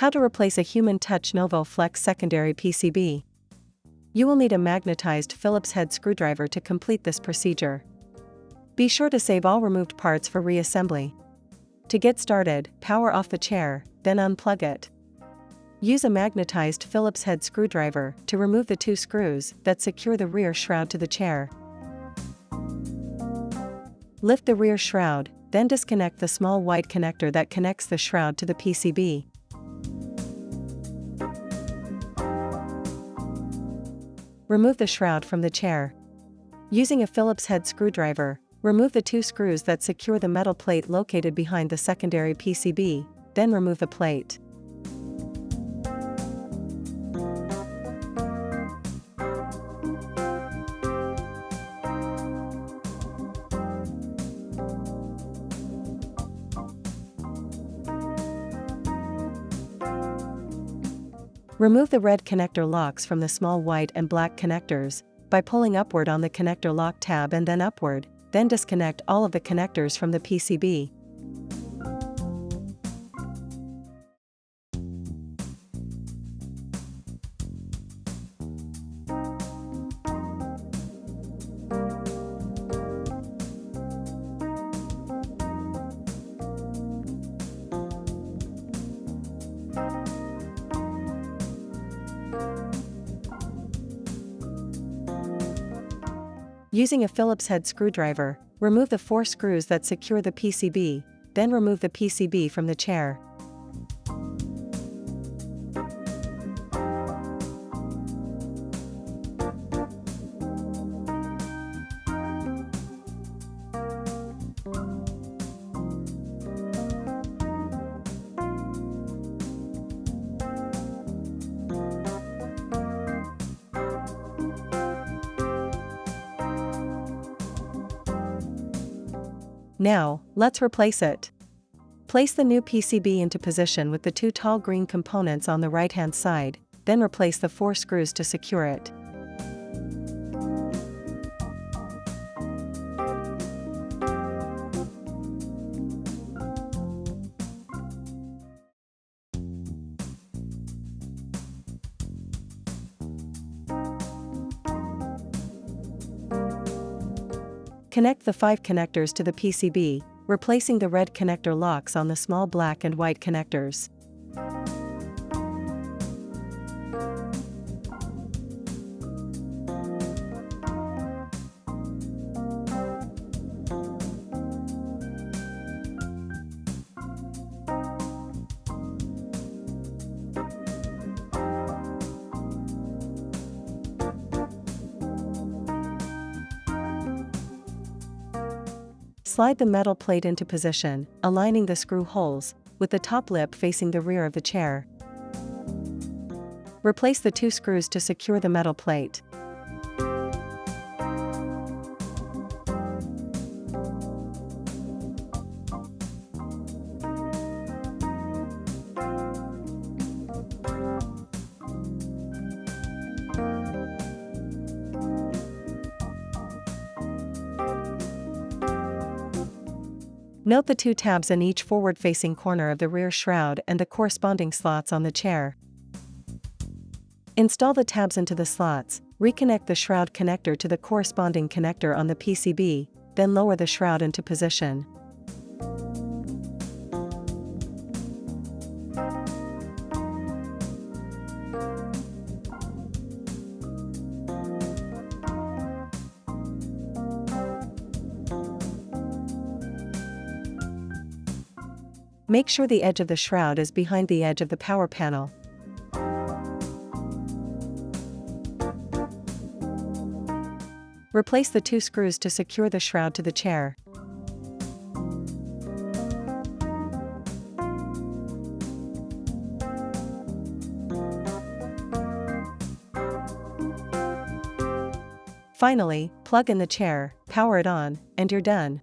How to replace a Human Touch Novo Flex secondary PCB. You will need a magnetized Phillips head screwdriver to complete this procedure. Be sure to save all removed parts for reassembly. To get started, power off the chair, then unplug it. Use a magnetized Phillips head screwdriver to remove the 2 screws that secure the rear shroud to the chair. Lift the rear shroud, then disconnect the small white connector that connects the shroud to the PCB. Remove the shroud from the chair. Using a Phillips head screwdriver, remove the 2 screws that secure the metal plate located behind the secondary PCB, then remove the plate. Remove the red connector locks from the small white and black connectors by pulling upward on the connector lock tab and then upward, then disconnect all of the connectors from the PCB. Using a Phillips head screwdriver, remove the 4 screws that secure the PCB, then remove the PCB from the chair. Now, let's replace it. Place the new PCB into position with the 2 tall green components on the right-hand side, then replace the 4 screws to secure it. Connect the 5 connectors to the PCB, replacing the red connector locks on the small black and white connectors. Slide the metal plate into position, aligning the screw holes, with the top lip facing the rear of the chair. Replace the 2 screws to secure the metal plate. Note the 2 tabs in each forward-facing corner of the rear shroud and the corresponding slots on the chair. Install the tabs into the slots, reconnect the shroud connector to the corresponding connector on the PCB, then lower the shroud into position. Make sure the edge of the shroud is behind the edge of the power panel. Replace the 2 screws to secure the shroud to the chair. Finally, plug in the chair, power it on, and you're done.